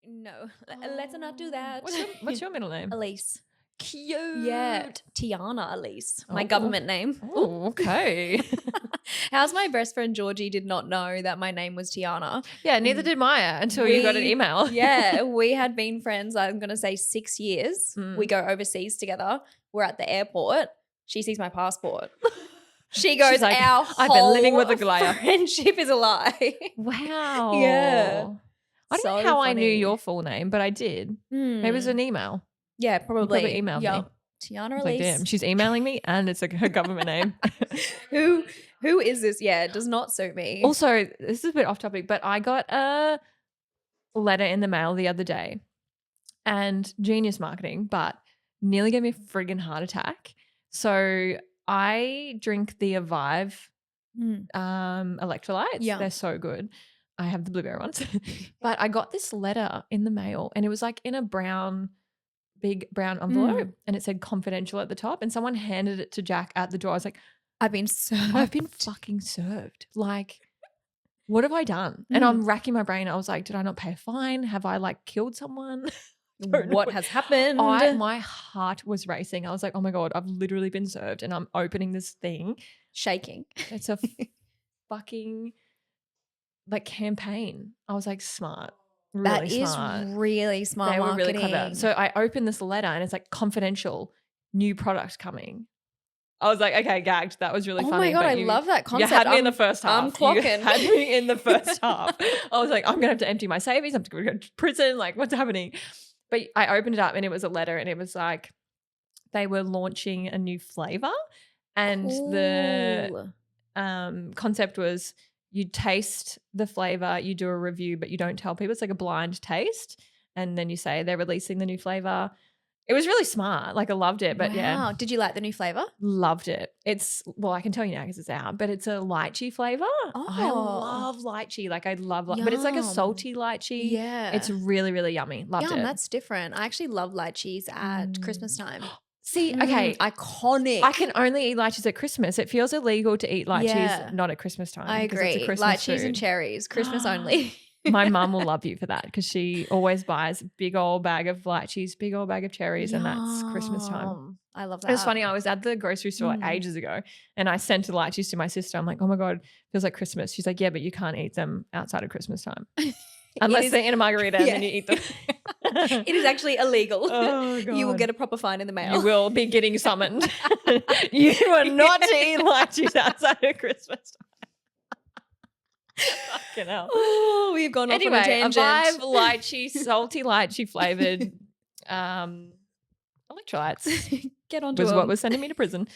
No, let's not do that. What's your middle name? Elise. Cute. Yeah, Tiana Elise, my Oh. government name. Oh, okay. How's my best friend Georgie did not know that my name was Tiana. Yeah, neither did Maya until you got an email. Yeah, we had been friends, I'm going to say 6 years. We go overseas together. We're at the airport. She sees my passport. She goes, She's like, our I've been living with a whole Galaya. friendship is a lie. Wow. Yeah. I don't know So how I knew funny. your full name, but I did. Maybe it was an email. Yeah, probably. You probably emailed me. Tiana I was Elise. like, damn, she's emailing me and it's like her government name. Who is this? Yeah, it does not suit me. Also, this is a bit off topic, but I got a letter in the mail the other day and genius marketing, but nearly gave me a friggin' heart attack. So I drink the Avive electrolytes. Yeah. They're so good. I have the blueberry ones. But I got this letter in the mail and it was like in a big brown envelope and it said confidential at the top and someone handed it to Jack at the door. I was like, I've been served. I've been fucking served. Like, what have I done? And I'm racking my brain. I was like, did I not pay a fine? Have I like killed someone? What has happened? My heart was racing. I was like, oh my God, I've literally been served and I'm opening this thing. Shaking. It's a fucking like campaign. I was like, smart. Really smart. Really smart They were marketing. really clever. So I opened this letter and it's like confidential, new product coming. I was like, okay, gagged. That was really funny. Oh my God, but I love that concept. You had me in the first half. I'm clocking. You had me in the first half. I was like, I'm going to have to empty my savings. I'm going to go to prison. Like, what's happening? But I opened it up and it was a letter and it was like they were launching a new flavor and the concept was you taste the flavor, you do a review, but you don't tell people. It's like a blind taste. And then you say they're releasing the new flavor. It was really smart. Like I loved it, but yeah. Did you like the new flavor? Loved it. Well, I can tell you now because it's out, but it's a lychee flavor. I love lychee. Like I love, but it's like a salty lychee. Yeah. It's really, really yummy. Loved it. That's different. I actually love lychees at Christmas time. See, okay. Iconic. I can only eat lychees at Christmas. It feels illegal to eat lychees not at Christmas time. I agree. It's a Christmas lychees food. and cherries, Christmas only. My mum will love you for that because she always buys a big old bag of lychees, big old bag of cherries, and that's Christmas time. I love that. It was funny. I was at the grocery store ages ago and I sent the lychees to my sister. I'm like, oh my God, feels like Christmas. She's like, yeah, but you can't eat them outside of Christmas time. Unless they're in a margarita and then you eat them. It is actually illegal. Oh, God. You will get a proper fine in the mail. You will be getting summoned. You are not to eat lychees outside of Christmas time. Fucking hell. Oh, we've gone off on a tangent. Avive lychee, salty lychee flavored electrolytes. Get onto was them. what was sending me to prison.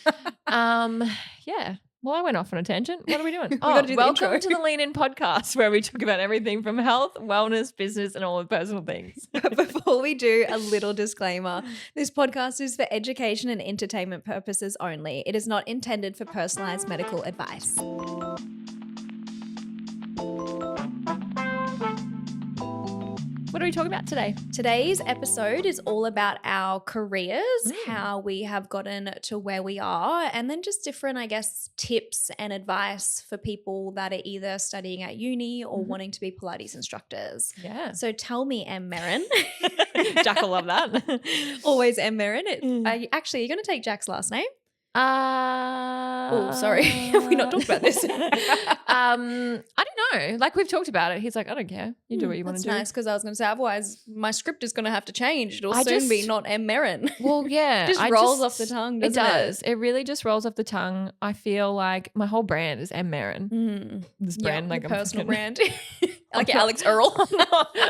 Yeah. Well, I went off on a tangent. What are we doing? gotta do the welcome intro. to the Lean In podcast where we talk about everything from health, wellness, business, and all the personal things. But before we do, a little disclaimer. This podcast is for education and entertainment purposes only. It is not intended for personalized medical advice. What are we talking about today? Today's episode is all about our careers, how we have gotten to where we are, and then just different, I guess, tips and advice for people that are either studying at uni or wanting to be Pilates instructors. Yeah. So tell me, M. Merrin. Jack will love that. Always M. Merrin. Are you going to take Jack's last name? Oh, sorry. Have we not talked about this? I don't know. Like we've talked about it. He's like, I don't care. You do what you want to do. That's nice because I was going to say otherwise my script is going to have to change. It'll soon be not M. Merrin. Well, yeah. Just rolls off the tongue, doesn't it? Does. It really just rolls off the tongue. I feel like my whole brand is M. Merrin. This brand, like your personal brand. Like Alex Earl.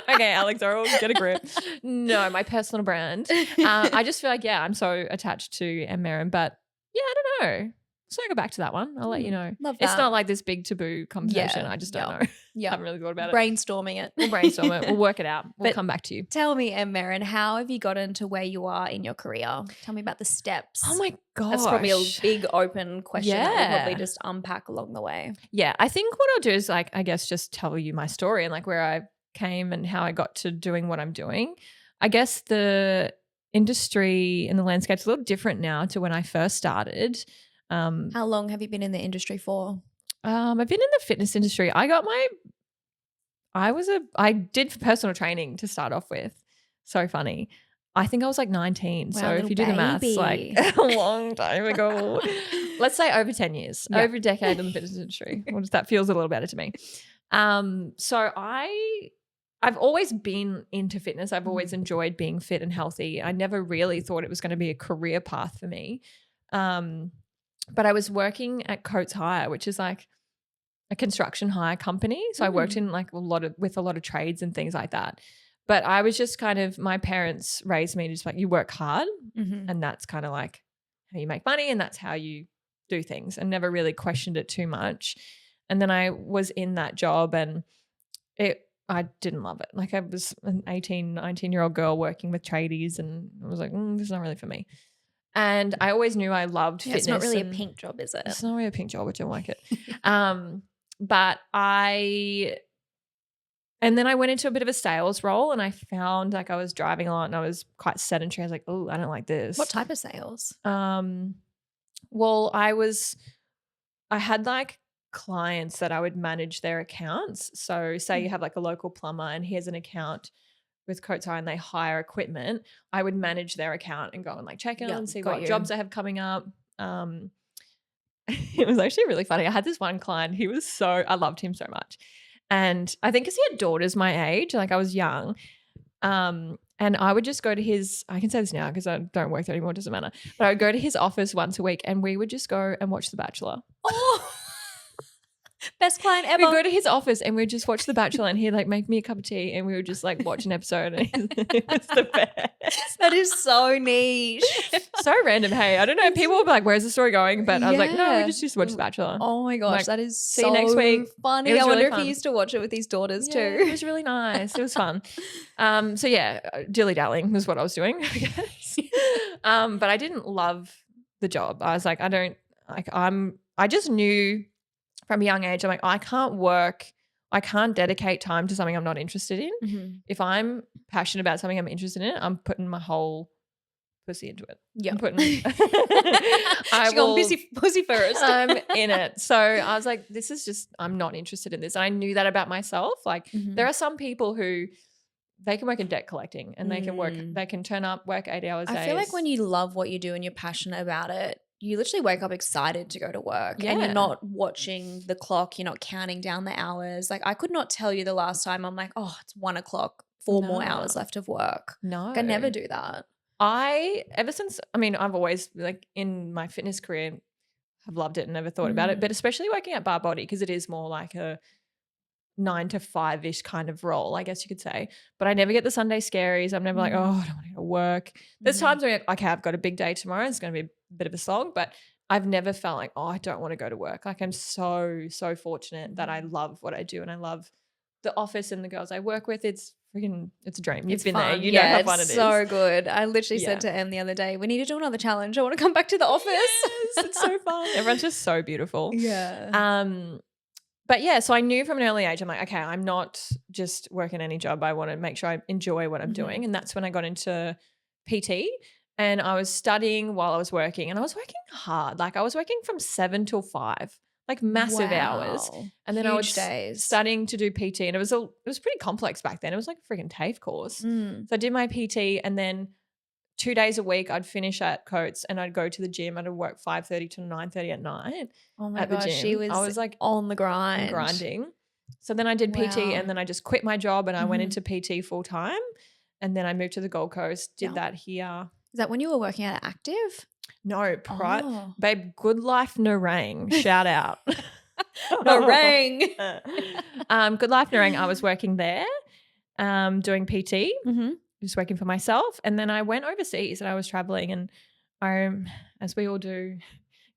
Okay, Alex Earl, get a grip. No, my personal brand. I just feel like, I'm so attached to M. Merrin, but yeah, I don't know. So I go back to that one. I'll let you know. Love that. It's not like this big taboo conversation. I just don't know. Yeah. I haven't really thought about it. Brainstorming it. We'll brainstorm it. We'll work it out. We'll come back to you. Tell me, M. Merrin, how have you gotten to where you are in your career? Tell me about the steps. Oh my gosh. That's probably a big open question that we'll probably just unpack along the way. Yeah, I think what I'll do is like, I guess just tell you my story and like where I came and how I got to doing what I'm doing. I guess the industry and the landscape's a little different now to when I first started. How long have you been in the industry for? I've been in the fitness industry. I got my I did personal training to start off with. So funny. I think I was like 19. Wow, So if little you do the maths, like baby. a long time ago. Let's say over 10 years, Yeah. over a decade in the fitness industry. Well, that feels a little better to me. So I've always been into fitness. I've always enjoyed being fit and healthy. I never really thought it was going to be a career path for me. But I was working at Coates Hire, which is like a construction hire company. So I worked in like with a lot of trades and things like that. But I was just kind of, my parents raised me just like, you work hard and that's kind of like how you make money and that's how you do things, and never really questioned it too much. And then I was in that job and I didn't love it. Like I was an 18, 19-year-old girl working with tradies and I was like, this is not really for me. And I always knew I loved fitness. It's not really a pink job, is it? It's not really a pink job. I don't like it. And then I went into a bit of a sales role and I found like I was driving a lot and I was quite sedentary. I was like, oh, I don't like this. What type of sales? Well, I had like clients that I would manage their accounts. So say you have like a local plumber and he has an account with Coates Hire and they hire equipment, I would manage their account and go and like check in and see what jobs they have coming up. It was actually really funny. I had this one client, I loved him so much. And I think because he had daughters my age, like I was young, and I would just go to I can say this now because I don't work there anymore, it doesn't matter, but I would go to his office once a week and we would just go and watch The Bachelor. Oh, best client ever. We'd go to his office and we'd just watch The Bachelor and he'd like make me a cup of tea and we would just like watch an episode and it was the best. That is so niche. So random. Hey, I don't know. People will be like, where's the story going? But I was like, no, we just used to watch The Bachelor. Oh my gosh, like, that is see so you next week. funny. I wonder if he used to watch it with his daughters too. It was really nice. It was fun. So yeah, dilly-dallying was what I was doing, I guess. But I didn't love the job. I was like, I just knew from a young age, I'm like, I can't dedicate time to something I'm not interested in. If I'm passionate about something I'm interested in, I'm putting my whole pussy into it. Yeah. I'm going pussy first. I'm in it. So I was like, I'm not interested in this. And I knew that about myself. Like there are some people who they can work in debt collecting and they can turn up, work 8 hours days. I feel like when you love what you do and you're passionate about it, you literally wake up excited to go to work and you're not watching the clock. You're not counting down the hours. Like I could not tell you the last time I'm like, oh, it's 1 o'clock, 4 more hours left of work. No. Like, I never do that. I've always like in my fitness career have loved it and never thought about it, but especially working at Bar Body because it is more like a 9 to 5-ish kind of role, I guess you could say. But I never get the Sunday scaries. I'm never like, oh, I don't want to go to work. There's times where like, okay, I've got a big day tomorrow. It's going to be a bit of a slog, but I've never felt like, oh, I don't want to go to work. Like I'm so, so fortunate that I love what I do and I love the office and the girls I work with. It's a dream. You've been there. You know how fun it is. So good. I literally said to Em the other day, we need to do another challenge. I want to come back to the office. Yes, it's so fun. Everyone's just so beautiful. Yeah. But yeah, so I knew from an early age, I'm like, okay, I'm not just working any job. I want to make sure I enjoy what I'm doing. And that's when I got into PT and I was studying while I was working and I was working hard. Like I was working from 7 till 5, like massive hours. And then I was studying to do PT and it was pretty complex back then. It was like a freaking TAFE course. So I did my PT and then 2 days a week I'd finish at Coates and I'd go to the gym. I'd work 5:30 to 9:30 at night. Oh my gosh, I was like on the grind. Grinding. So then I did PT and then I just quit my job and I went into PT full time. And then I moved to the Gold Coast, did that here. Is that when you were working at Active? No, babe, Good Life Narang. Shout out. Narang. Good Life Narang. I was working there doing PT. Just working for myself. And then I went overseas and I was traveling and as we all do,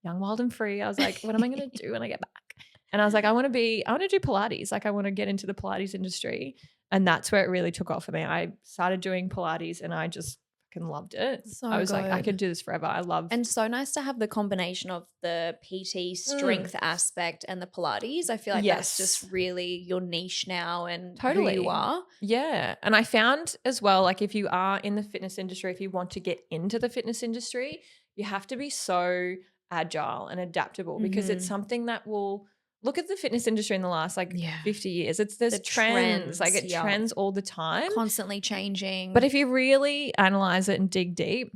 young, wild and free, I was like, what am I going to do when I get back? And I was like, I want to do Pilates. Like I want to get into the Pilates industry. And that's where it really took off for me. I started doing Pilates and I just fucking loved it. So I was like, I could do this forever. And so nice to have the combination of the PT strength aspect and the Pilates. I feel like that's just really your niche now and who you are. Yeah. And I found as well, like if you are in the fitness industry, if you want to get into the fitness industry, you have to be so agile and adaptable because it's something that will look at the fitness industry in the last like Yeah. 50 years. There's The trends, like trends, it yeah. trends all the time. Constantly changing. But if you really analyze it and dig deep,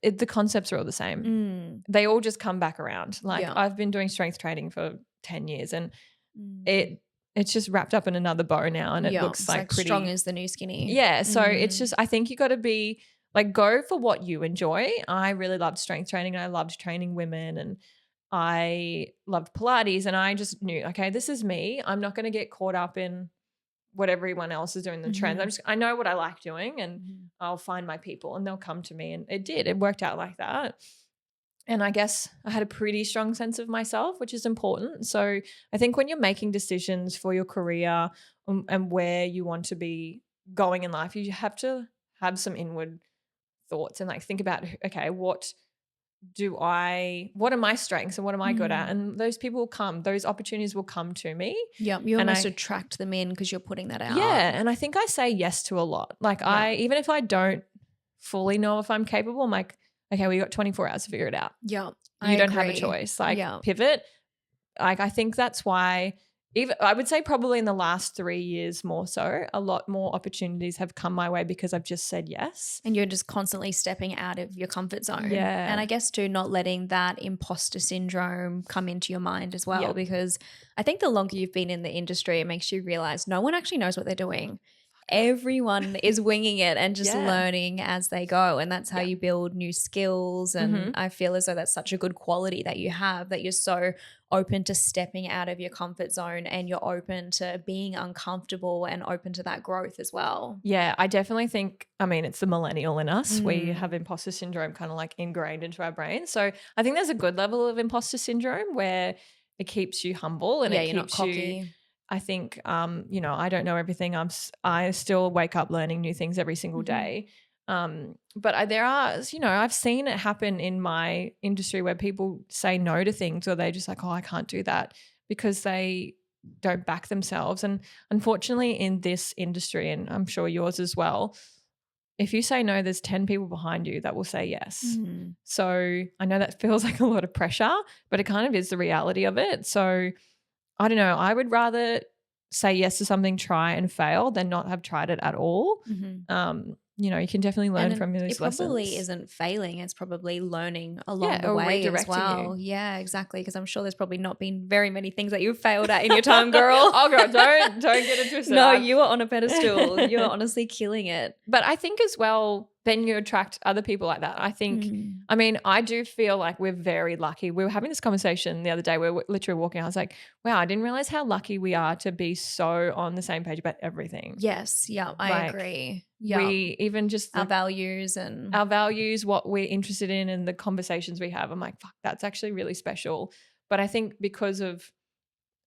the concepts are all the same. They all just come back around. Like Yeah. I've been doing strength training for 10 years and Mm. it's just wrapped up in another bow now and it Yeah, looks it's like pretty strong is the new skinny. Yeah, so it's Mm. just I think you got to be like go for what you enjoy. I really loved strength training and I loved training women and I loved Pilates and I just knew, okay, this is me. I'm not going to get caught up in what everyone else is doing, the trends. I know what I like doing and I'll find my people and they'll come to me. And it did. It worked out like that. And I guess I had a pretty strong sense of myself, which is important. So I think when you're making decisions for your career and where you want to be going in life, you have to have some inward thoughts and like think about, okay, what are my strengths and what am I good at? And those people will come, those opportunities will come to me. Yeah, you almost attract them in because you're putting that out. Yeah, and I think I say yes to a lot. Like even if I don't fully know if I'm capable, I'm like, okay, we got 24 hours to figure it out. Yeah, you don't have a choice. Like pivot. Like I think that's why even I would say probably in the last 3 years more so, a lot more opportunities have come my way because I've just said yes. And you're just constantly stepping out of your comfort zone. Yeah. And I guess too, not letting that imposter syndrome come into your mind as well, because I think the longer you've been in the industry, it makes you realize no one actually knows what they're doing. Everyone is winging it and just learning as they go. And that's how you build new skills. And I feel as though that's such a good quality that you have, that you're so open to stepping out of your comfort zone and you're open to being uncomfortable and open to that growth as well. Yeah, I definitely think, I mean, it's the millennial in us. We have imposter syndrome kind of like ingrained into our brains. So I think there's a good level of imposter syndrome where it keeps you humble and it you're not keeps cocky. you. I think, I don't know everything. I still wake up learning new things every single day. But there are, I've seen it happen in my industry where people say no to things or they just like, oh, I can't do that because they don't back themselves. And unfortunately in this industry, and I'm sure yours as well, if you say no, there's 10 people behind you that will say yes. So I know that feels like a lot of pressure, but it kind of is the reality of it. So I don't know. I would rather say yes to something, try and fail than not have tried it at all. You can definitely learn from these lessons. It probably isn't failing. It's probably learning along the way as well. Yeah, exactly. Because I'm sure there's probably not been very many things that you've failed at in your time, girl. Oh, girl, don't get it twisted. No, you are on a pedestal. You're honestly killing it. But I think as well, then you attract other people like that. I think, I mean, I do feel like we're very lucky. We were having this conversation the other day. We were literally walking. I was like, wow, I didn't realize how lucky we are to be so on the same page about everything. Yes. Yeah, I agree. Yeah. We even just our values, what we're interested in and the conversations we have. I'm like, fuck, that's actually really special. But I think because of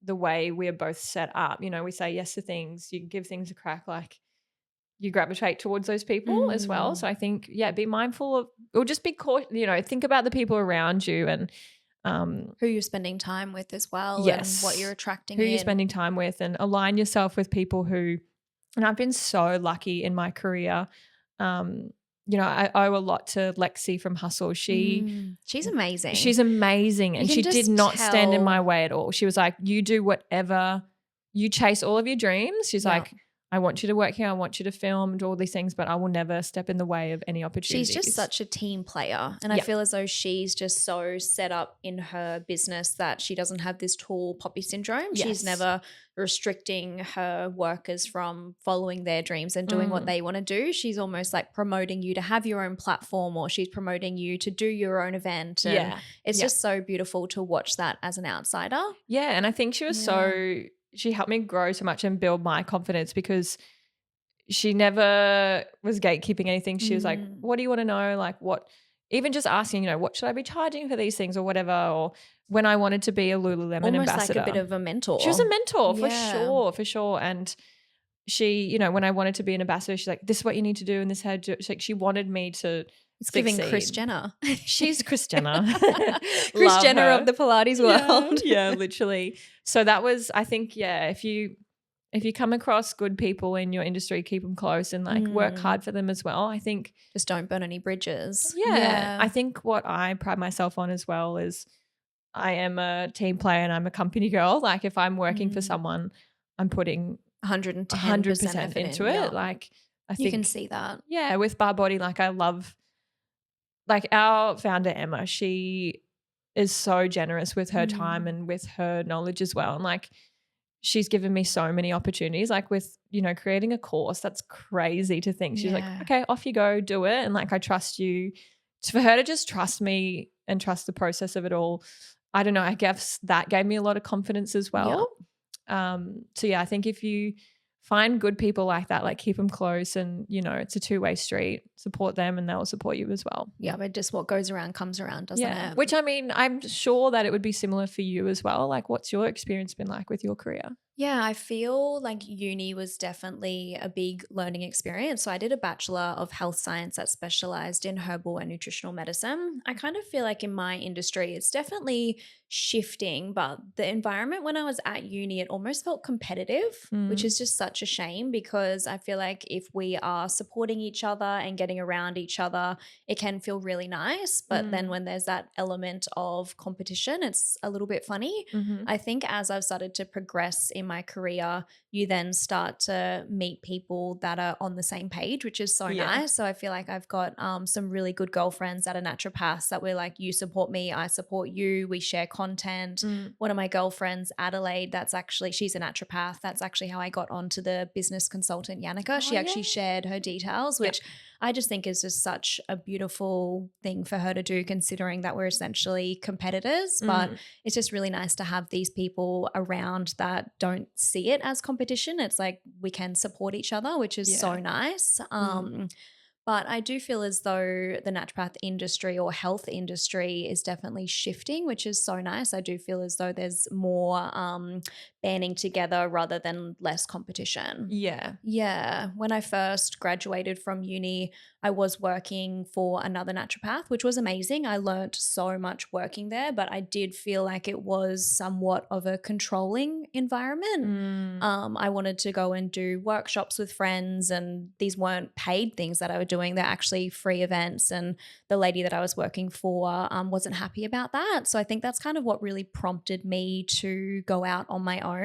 the way we're both set up, we say yes to things, you give things a crack, like you gravitate towards those people as well. So I think, be mindful of, or just be cautious, think about the people around you and who you're spending time with as well. Yes. And what you're attracting who you're spending time with, and align yourself with people who, and I've been so lucky in my career. I owe a lot to Lexi from Hustle. She's amazing. She's amazing. And she did not stand in my way at all. She was like, you do whatever, you chase all of your dreams. She's like, I want you to work here. I want you to film and do all these things, but I will never step in the way of any opportunities. She's just such a team player. And I feel as though she's just so set up in her business that she doesn't have this tall poppy syndrome. Yes. She's never restricting her workers from following their dreams and doing what they want to do. She's almost like promoting you to have your own platform, or she's promoting you to do your own event. And it's just so beautiful to watch that as an outsider. Yeah. And I think she was she helped me grow so much and build my confidence because she never was gatekeeping anything. She was like, what do you want to know? Like even just asking, what should I be charging for these things or whatever? Or when I wanted to be a Lululemon almost ambassador. Like a bit of a mentor. She was a mentor for sure. And she, when I wanted to be an ambassador, she's like, this is what you need to do. And this had to, she wanted me to It's giving Kris Jenner. She's Kris Jenner. Kris Jenner of the Pilates world. Yeah, literally. So that was, I think, if you come across good people in your industry, keep them close and like work hard for them as well. I think just don't burn any bridges. Yeah. I think what I pride myself on as well is I am a team player and I'm a company girl. Like if I'm working for Mm. someone, I'm putting 110% 100% effort into in. it. Yeah. Like I You can think, see that. yeah, with Bar Body, like I love, like our founder, Emma, she is so generous with her time Mm. and with her knowledge as well. And like she's given me so many opportunities, like with, creating a course. That's crazy to think. She's like, Yeah. okay, off you go, do it. And like, I trust you. For her to just trust me and trust the process of it all, I don't know, I guess that gave me a lot of confidence as Yeah. well. So yeah, I think if you find good people like that, like keep them close and, it's a two-way street, support them and they'll support you as well. Yeah. But just what goes around comes around, doesn't Yeah. it? Which I mean, I'm sure that it would be similar for you as well. Like what's your experience been like with your career? Yeah, I feel like uni was definitely a big learning experience. So I did a Bachelor of Health Science that specialized in herbal and nutritional medicine. I kind of feel like in my industry, it's definitely shifting, but the environment when I was at uni, it almost felt competitive, which Mm, is just such a shame because I feel like if we are supporting each other and getting around each other, it can feel really nice. But then mm, when there's that element of competition, it's a little bit funny. mhm. I think as I've started to progress in my career, you then start to meet people that are on the same page, which is so Yeah. nice. So I feel like I've got some really good girlfriends that are naturopaths that we're like, you support me, I support you, we share content. Mm. One of my girlfriends, Adelaide, she's a naturopath. That's actually how I got onto the business consultant Yannicka. Oh, She yeah. actually shared her details, Yeah. which I just think is just such a beautiful thing for her to do, considering that we're essentially competitors. But Mm. it's just really nice to have these people around that don't see it as competition. It's like we can support each other, which is so Yeah. nice. Mm. But I do feel as though the naturopath industry or health industry is definitely shifting, which is so nice. I do feel as though there's more banding together rather than less competition. Yeah. Yeah. When I first graduated from uni, I was working for another naturopath, which was amazing. I learned so much working there, but I did feel like it was somewhat of a controlling environment. Mm. I wanted to go and do workshops with friends, and these weren't paid things that I was doing. They're actually free events. And the lady that I was working for wasn't happy about that. So I think that's kind of what really prompted me to go out on my own.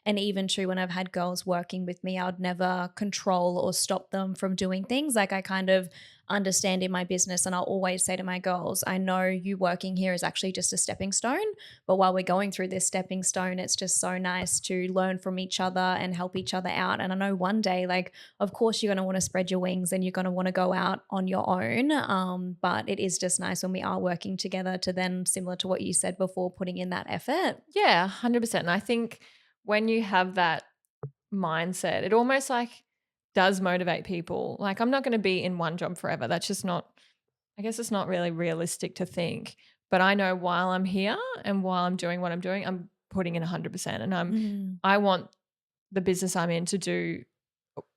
And even too, when I've had girls working with me, I would never control or stop them from doing things. Like I kind of understand in my business, and I'll always say to my girls, I know you working here is actually just a stepping stone. But while we're going through this stepping stone, it's just so nice to learn from each other and help each other out. And I know one day, like, of course, you're going to want to spread your wings and you're going to want to go out on your own. But it is just nice when we are working together to then, similar to what you said before, putting in that effort. Yeah, 100%. And I think when you have that mindset, it almost like does motivate people. Like I'm not going to be in one job forever. That's just not, I guess it's not really realistic to think. But I know while I'm here and while I'm doing what I'm doing, I'm putting in 100%. And Mm, I want the business I'm in to do,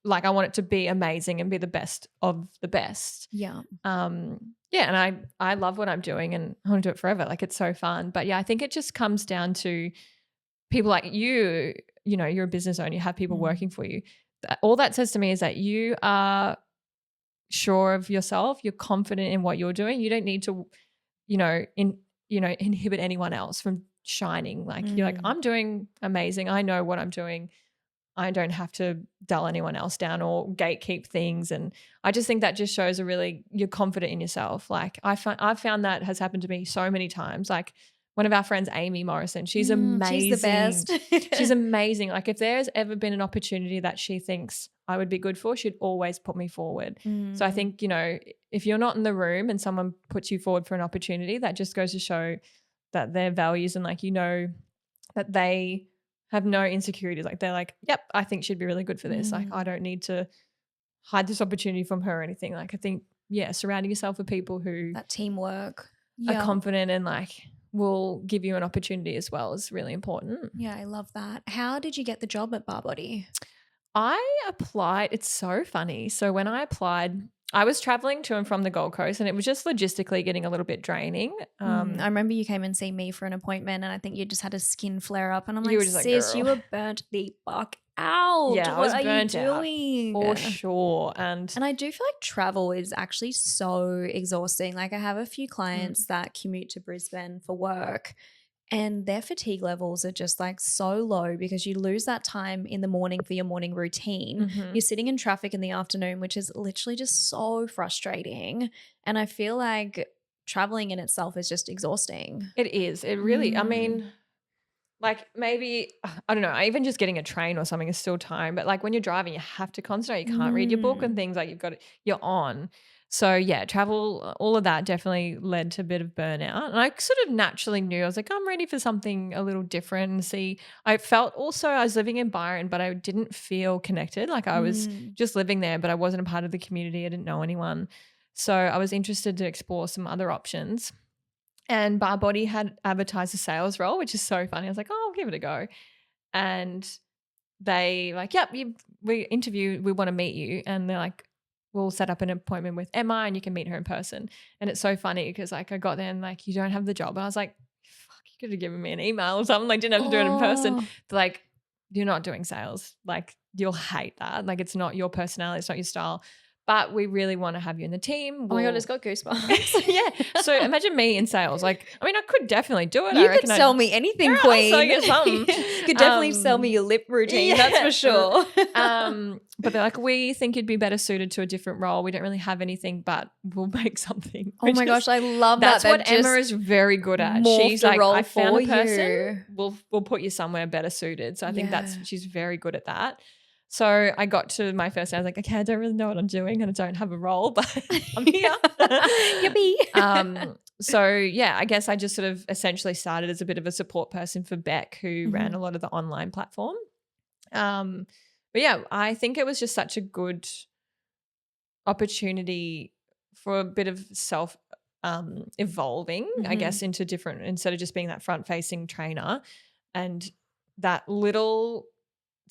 like I want it to be amazing and be the best of the best. yeah. Yeah, and I love what I'm doing and I want to do it forever. Like it's so fun. But yeah, I think it just comes down to people like you, you're a business owner, you have people Mm, working for you. All that says to me is that you are sure of yourself, you're confident in what you're doing. You don't need to, inhibit anyone else from shining. Like you're like, mm, I'm doing amazing. I know what I'm doing. I don't have to dull anyone else down or gatekeep things. And I just think that just shows you're confident in yourself. Like I've found that has happened to me so many times. Like one of our friends, Amy Morrison, she's she's the amazing. best. She's amazing. Like if there's ever been an opportunity that she thinks I would be good for, she'd always put me forward. So I Mm, think, if you're not in the room and someone puts you forward for an opportunity, that just goes to show that their values and that they have no insecurities. Like they're like, yep, I think she'd be really good for this. Like I mm. don't need to hide this opportunity from her or anything. Like I think, yeah, surrounding yourself with people who That teamwork. are Yeah. confident and like will give you an opportunity as well is really important. Yeah, I love that. How did you get the job at Barbody? I applied, it's so funny. So when I applied, I was traveling to and from the Gold Coast and it was just logistically getting a little bit draining. I remember you came and see me for an appointment, and I think you just had a skin flare up, and I'm You like, were just like, sis, you girl. were burnt the fuck out. Yeah, I What was are you burnt out doing? for sure. And And I do feel like travel is actually so exhausting. Like I have a few mm, clients that commute to Brisbane for work, And their fatigue levels are just like so low because you lose that time in the morning for your morning routine. You're sitting in traffic in the afternoon, which is literally just so frustrating. And I feel like traveling in itself is just exhausting. It is. It really, I Mm. mean, like maybe, I don't know, even just getting a train or something is still time. But like when you're driving, you have to concentrate. You can't read your book and Mm. things like you're on. So yeah, travel, all of that definitely led to a bit of burnout. And I sort of naturally knew I was like, I'm ready for something a little different and see. I felt also I was living in Byron, but I didn't feel connected. Like I was Mm. just living there, but I wasn't a part of the community. I didn't know anyone. So I was interested to explore some other options. And Barbody had advertised a sales role, which is so funny. I was like, oh, I'll give it a go. And they like, yep, we interview, we want to meet you. And they're like, we'll set up an appointment with Emma and you can meet her in person. And it's so funny because like I got there and like, you don't have the job. And I was like, fuck, you could have given me an email or something. Like, didn't have to do it in person. Oh. They're like, you're not doing sales. Like, you'll hate that. Like, it's not your personality, it's not your style. But we really want to have you in the team. Oh my God, We'll it's got goosebumps. yeah. So imagine me in sales. Like, I mean, I could definitely do it. I You could reckon sell me anything, I'll sell queen. you something. You could definitely sell me your lip routine, that's for sure. But they're like, we think you'd be better suited to a different role. We don't really have anything, but we'll make something. Oh my gosh, I love that. That's what Emma is very good at. She's like, I found a person. We'll put you somewhere better suited. So I think she's very good at that. So I got to my first day. I was like, okay, I don't really know what I'm doing and I don't have a role, but I'm here. Yippee. So yeah, I guess I just sort of essentially started as a bit of a support person for Beck, who ran a lot of the online platform. But yeah, I think it was just such a good opportunity for a bit of self evolving, I guess, into different, instead of just being that front facing trainer. And that little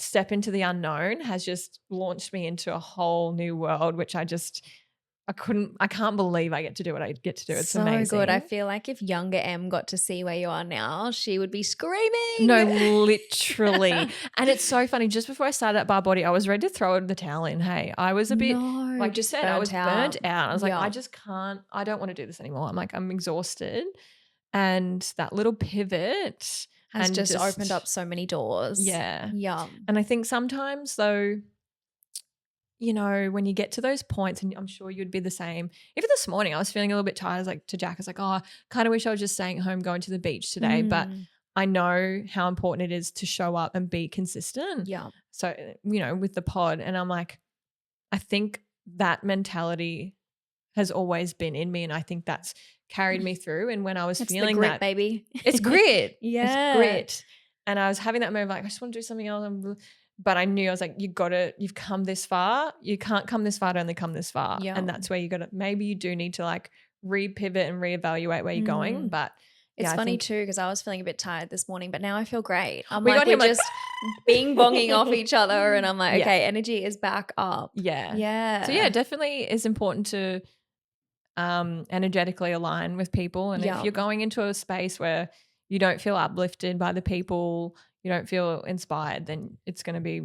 step into the unknown has just launched me into a whole new world, which I can't believe I get to do what I get to do. It's so amazing. good. I feel like if younger Em got to see where you are now, she would be screaming. No, literally. And it's so funny. Just before I started at Barbody, I was ready to throw the towel in. Hey, I was a bit, like you said, I was burnt out. I was like, I just can't, I don't want to do this anymore. I'm exhausted. And that little pivot has just opened up so many doors. Yeah. Yeah. And I think sometimes though, you know, when you get to those points, and I'm sure you'd be the same. Even this morning, I was feeling a little bit tired. I was like to Jack, I was like, oh, kind of wish I was just staying at home, going to the beach today. But I know how important it is to show up and be consistent. Yeah. So, you know, with the pod, and I'm like, I think that mentality has always been in me, and I think that's carried me through. And when I was feeling the grit, that, baby, it's grit. Yeah, it's grit. And I was having that moment, like I just want to do something else. But I knew, I was like, you've come this far. You can't come this far to only come this far. Yeah. And that's where maybe you do need to like re-pivot and reevaluate where you're going. But it's funny too, because I was feeling a bit tired this morning, but now I feel great. We're just bonging off each other, and I'm like, okay, energy is back up. Yeah. Yeah. So yeah, definitely it's important to energetically align with people. And if you're going into a space where you don't feel uplifted by the people, you don't feel inspired, then it's going to be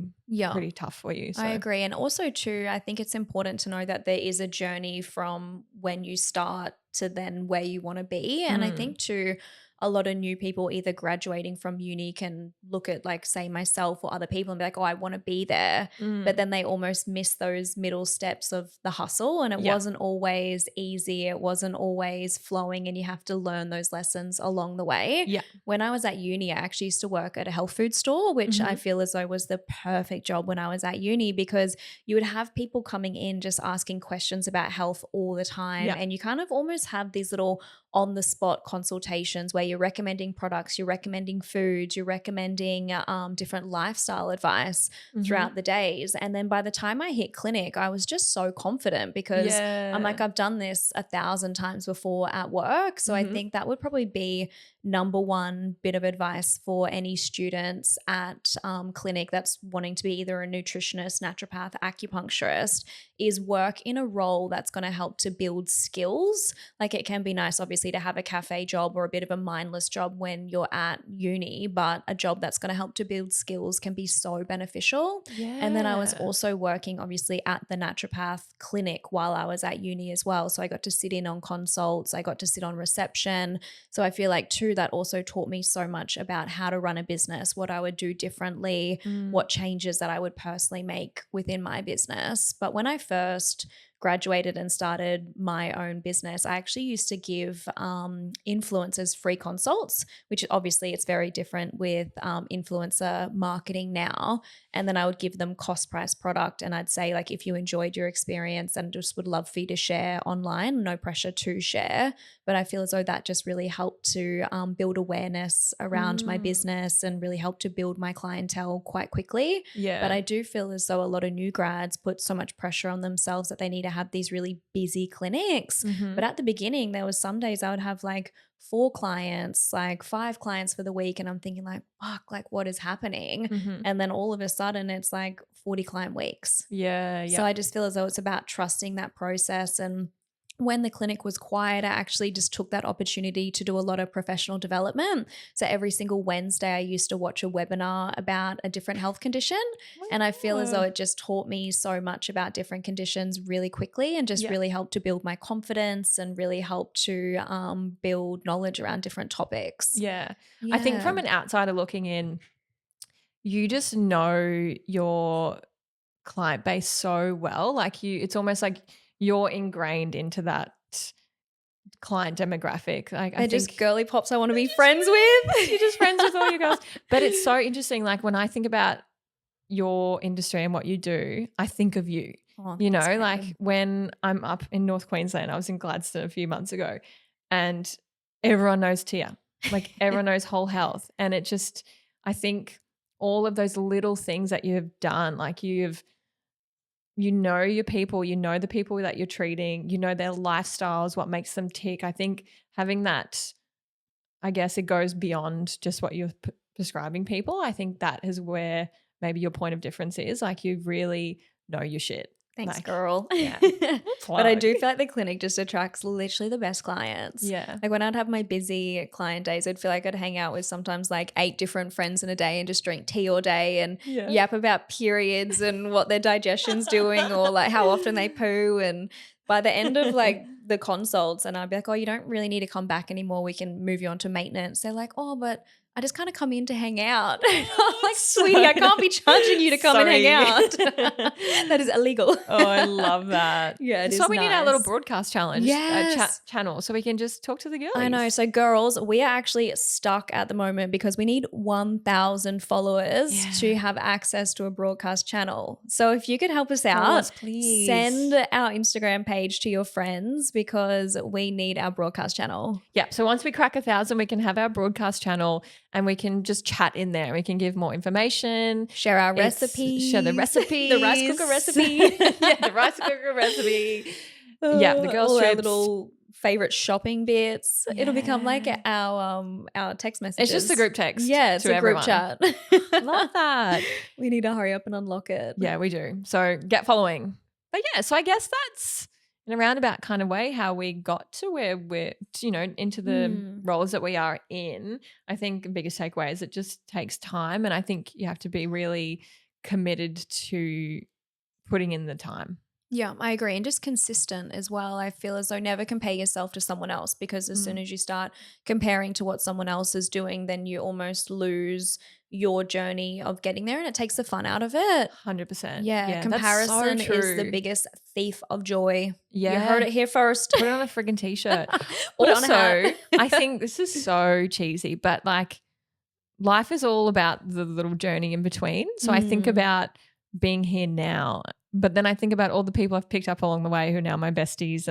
pretty tough for you. So. I agree. And also too, I think it's important to know that there is a journey from when you start to then where you want to be. And I think too, a lot of new people either graduating from uni can look at, like, say myself or other people and be like, oh, I want to be there. But then they almost miss those middle steps of the hustle, and it wasn't always easy. It wasn't always flowing, and you have to learn those lessons along the way. Yeah. When I was at uni, I actually used to work at a health food store, which I feel as though was the perfect job when I was at uni, because you would have people coming in just asking questions about health all the time. And you kind of almost have these little on the spot consultations where you're recommending products, you're recommending foods, you're recommending different lifestyle advice throughout the days. And then by the time I hit clinic, I was just so confident, because I'm like, I've done this 1,000 times before at work. So I think that would probably be number one bit of advice for any students at clinic that's wanting to be either a nutritionist, naturopath, acupuncturist, is work in a role that's going to help to build skills. Like, it can be nice, obviously, to have a cafe job or a bit of a mindless job when you're at uni, but a job that's going to help to build skills can be so beneficial. Yeah. And then I was also working obviously at the naturopath clinic while I was at uni as well. So I got to sit in on consults, I got to sit on reception. So I feel like too, that also taught me so much about how to run a business, what I would do differently, what changes that I would personally make within my business. But when I first graduated and started my own business, I actually used to give influencers free consults, which obviously it's very different with influencer marketing now. And then I would give them cost price product. And I'd say, like, if you enjoyed your experience and just would love for you to share online, no pressure to share. But I feel as though that just really helped to build awareness around my business and really helped to build my clientele quite quickly. Yeah. But I do feel as though a lot of new grads put so much pressure on themselves that they need to have these really busy clinics. But at the beginning, there was some days I would have like 4 clients, like 5 clients for the week. And I'm thinking like, fuck, like what is happening? And then all of a sudden it's like 40 client weeks. Yeah. So I just feel as though it's about trusting that process. And when the clinic was quiet, I actually just took that opportunity to do a lot of professional development. So every single Wednesday, I used to watch a webinar about a different health condition. And I feel as though it just taught me so much about different conditions really quickly and just really helped to build my confidence and really helped to build knowledge around different topics. Yeah. I think from an outsider looking in, you just know your client base so well. Like it's almost like you're ingrained into that client demographic. Like They're just girly pops I want to be friends with. You're just friends with all your girls. But it's so interesting. Like when I think about your industry and what you do, I think of you. Oh, you know, thanks, like babe. when I'm up in North Queensland, I was in Gladstone a few months ago and everyone knows Tia. Like everyone knows Whole Health. And it just, I think all of those little things that you've done, like you know your people, you know the people that you're treating, you know their lifestyles, what makes them tick. I think having that, I guess it goes beyond just what you're prescribing people. I think that is where maybe your point of difference is. Like you really know your shit. Thanks, like, girl. Yeah. But I do feel like the clinic just attracts literally the best clients. Yeah. Like when I'd have my busy client days, I'd feel like I'd hang out with sometimes like 8 different friends in a day and just drink tea all day and yap about periods and what their digestion's doing or like how often they poo. And by the end of like the consults, and I'd be like, oh, you don't really need to come back anymore. We can move you on to maintenance. They're like, oh, but I just kind of come in to hang out. I'm like, sweetie, I can't be charging you to come and hang out. That is illegal. Oh, I love that. Yeah, it is So we need our nice. little broadcast challenge Yes. channel so we can just talk to the girls. I know. So girls, we are actually stuck at the moment because we need 1,000 followers to have access to a broadcast channel. So if you could help us out, please. send our Instagram page to your friends because we need our broadcast channel. Yeah. So once we crack 1,000, we can have our broadcast channel and we can just chat in there. We can give more information. Share our recipes. Share the recipes. The rice cooker recipe. Yeah, the rice cooker recipe. Yeah, the girls' all our trips. little favorite shopping bits. It'll become like our text messages. It's just a group text. Yeah, it's to a group everyone. chat. Love that. We need to hurry up and unlock it. Yeah, we do. So get following. But yeah, so I guess that's in a roundabout kind of way how we got to where we're, into the roles that we are in. I think the biggest takeaway is it just takes time. And I think you have to be really committed to putting in the time. Yeah, I agree. And just consistent as well. I feel as though never compare yourself to someone else because as soon as you start comparing to what someone else is doing, then you almost lose your journey of getting there and it takes the fun out of it. 100%. Yeah, comparison that's so is the true. biggest thief of joy. Yeah. You heard it here first. Put it on a friggin' t-shirt. Put it on a Also, hat. I think this is so cheesy, but like life is all about the little journey in between. So I think about being here now, but then I think about all the people I've picked up along the way who are now my besties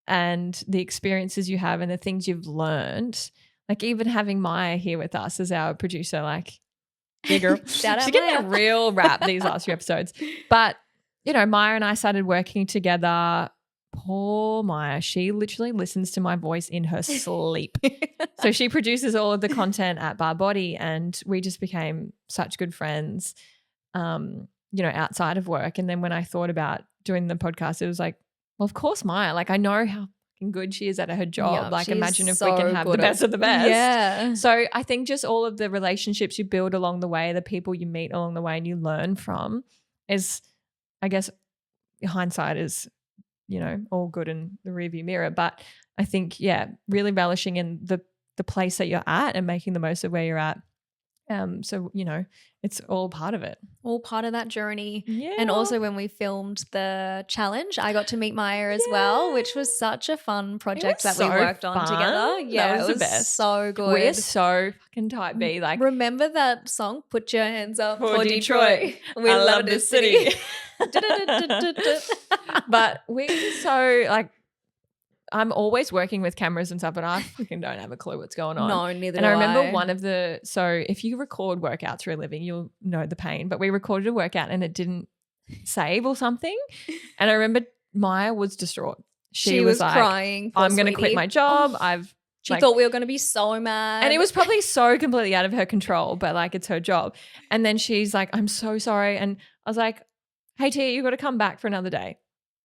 and the experiences you have and the things you've learned. Like even having Maya here with us as our producer, like, yeah, girl. Shout out She's getting Maya. a real rap these last few episodes. But, Maya and I started working together. Poor Maya, she literally listens to my voice in her sleep. So she produces all of the content at Bar Body and we just became such good friends, outside of work. And then when I thought about doing the podcast, it was like, well, of course, Maya, like I know how fucking good she is at her job. Yeah, like she's imagine if we so can have the good at- best of the best. Yeah. So I think just all of the relationships you build along the way, the people you meet along the way and you learn from is, I guess, hindsight is, you know, all good in the rearview mirror. But I think, yeah, really relishing in the place that you're at and making the most of where you're at. So, you know, it's all part of it. All part of that journey. Yeah. And also when we filmed the challenge, I got to meet Maya as well, which was such a fun project that was we so worked on together. fun. Yeah, That was it the best. so good. We're so fucking type B. Like, remember that song, Put Your Hands Up For for Detroit. Detroit. We I love love this this city. city. But we're so like, I'm always working with cameras and stuff, but I fucking don't have a clue what's going on. No, neither And do I remember one of the, so if you record workouts for a living, you'll know the pain, but we recorded a workout and it didn't save or something. And I remember Maya was distraught. She was like, crying. Poor I'm going to quit sweetie. my job. Oh, she like- thought we were going to be so mad. and it was probably so completely out of her control, but like it's her job. And then she's like, I'm so sorry. And I was like, hey Tia, you got to come back for another day.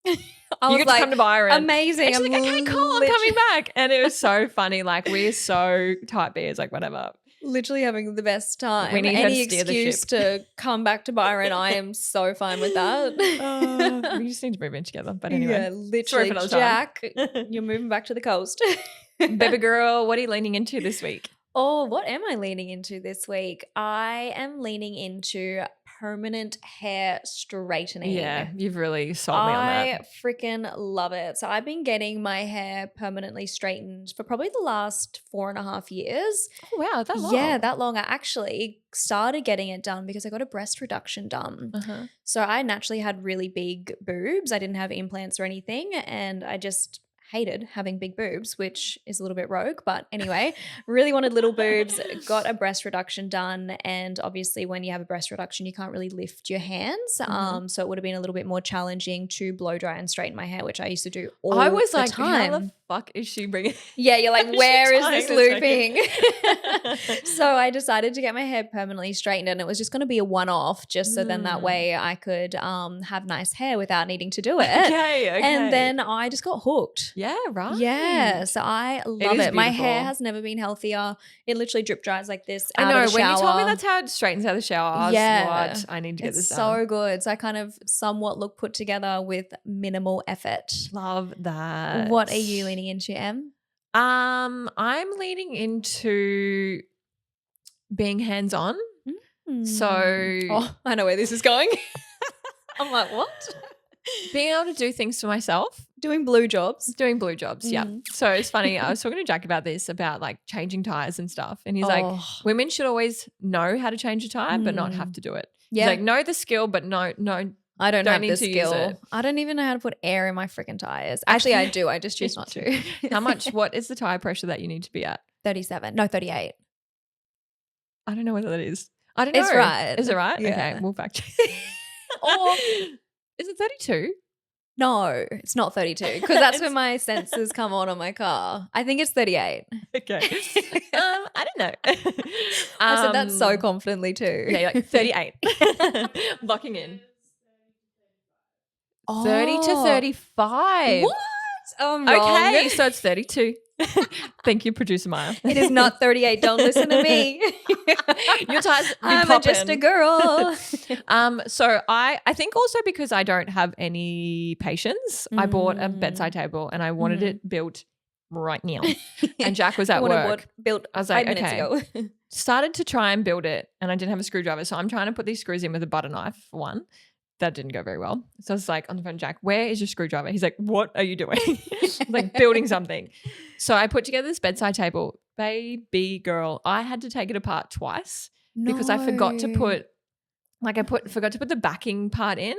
I You was get like, to come to Byron. amazing. And she's like, okay, cool, I'm coming back. And it was so funny. Like we're so type B. It's like, whatever. Literally having the best time. We need her to Any steer the excuse to come back to Byron, I am so fine with that. We just need to move in together. But anyway, yeah, literally, another time. Jack, you're moving back to the coast. baby girl, what are you leaning into this week? Oh, what am I leaning into this week? I am leaning into permanent hair straightening. Yeah, you've really sold me on I that. freaking love it. So I've been getting my hair permanently straightened for probably the last 4.5 years. Oh wow, that long. Yeah, that long. I actually started getting it done because I got a breast reduction done. Uh-huh. So I naturally had really big boobs. I didn't have implants or anything, and I just hated having big boobs, which is a little bit rogue, but anyway, really wanted little boobs, got a breast reduction done, and obviously when you have a breast reduction you can't really lift your hands, so it would have been a little bit more challenging to blow dry and straighten my hair, which I used to do all I was the like, time. how the fuck is she bringing? Yeah, you're like, where is tying this this looping? So I decided to get my hair permanently straightened, and it was just going to be a one-off, just so then that way I could have nice hair without needing to do it. Okay. And then I just got hooked. Yeah, right. Yeah, so I love is it. My hair beautiful. has never been healthier. It literally drip dries like this I out know of the when you told me shower. that's how it straightens out of the shower. I was Yeah. what? I need to get It's this so done. good. So I kind of somewhat look put together with minimal effort. Love that. What are you leaning into, Em? I'm leaning into being hands-on. So Oh, I know where this is going. I'm like, what? being able to do things for myself. Doing blue jobs. Doing blue jobs, yeah. Mhm. So it's funny. I was talking to Jack about this, about like changing tires and stuff. And he's like, Oh, women should always know how to change a tire, but not have to do it. yeah. He's like, know the skill, but no. I don't don't have need the to use skill. it. I don't even know how to put air in my freaking tires. Actually, I do. I just choose not to. How much, what is the tire pressure that you need to be at? 37. No, 38. I don't know whether that is. I don't know. It's right. Is it right? Yeah. Okay, we'll fact check. Or Is it 32? no, it's not 32 because that's when my sensors come on my car. I think it's 38. Okay. I don't know. I said that so confidently too. Yeah, you're like 38. Locking in. 30 to Oh. 35. What? I'm wrong. Okay, so it's 32. Thank you, producer Maya. It is not 38. Don't listen to me. Your tires be I'm just a poppin'. girl. So I think also because I don't have any patience, I bought a bedside table and I wanted it built right now. And Jack was I at wanted work. what built I was 5 like, minutes okay. ago. Started to try and build it and I didn't have a screwdriver. So I'm trying to put these screws in with a butter knife for one. That didn't go very well. So I was like on the phone, Jack, where is your screwdriver? He's like, what are you doing? Like building something. So I put together this bedside table. Baby girl, I had to take it apart twice because I forgot to put, forgot to put the backing part in.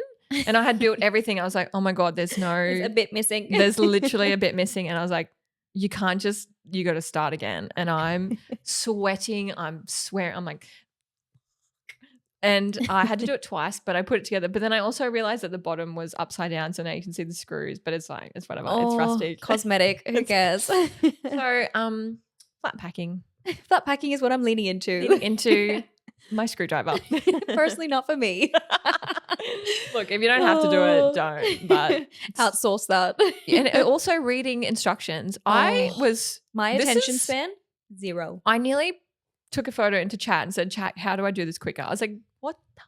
And I had built everything. I was like, oh my God, there's There's a bit missing. there's literally a bit missing. And I was like, you can't just, you got to start again. And I'm sweating. I'm swearing. I'm like, and I had to do it twice, but I put it together. But then I also realized that the bottom was upside down. So now you can see the screws, but it's fine. It's whatever. It's rusty. Cosmetic. Who cares? So, flat packing Flat packing is what I'm leaning into. into my screwdriver. Personally, not for me. Look, if you don't have to do it, don't. But outsource that. and also reading instructions. I was my this attention is- span 0. I nearly took a photo into chat and said, "Chat, how do I do this quicker?" I was like, "What the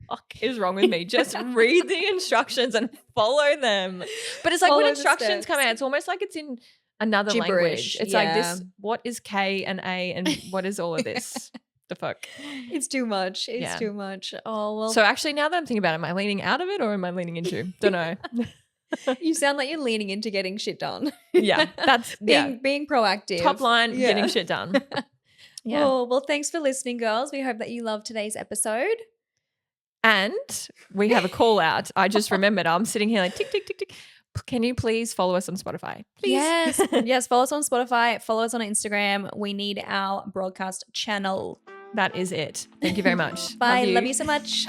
fuck is wrong with me? Just read the instructions and follow them." But it's like Follow when the instructions come steps. out, it's almost like it's in another Gibberish, language. It's like yeah. this. What is K and A and what is all of this? The fuck. It's too much. It's Yeah. too much. Oh, well. So actually, now that I'm thinking about it, am I leaning out of it or am I leaning into? Don't know. You sound like you're leaning into getting shit done. Yeah, that's being proactive. top line, Yeah. getting shit done. Yeah. Well, thanks for listening, girls. We hope that you loved today's episode. And we have a call out. I just remembered. I'm sitting here like tick, tick, tick, tick. Can you please follow us on Spotify? Please. Yes. Yes. Follow us on Spotify. Follow us on Instagram. We need our broadcast channel. That is it. Thank you very much. Bye. Love you so much.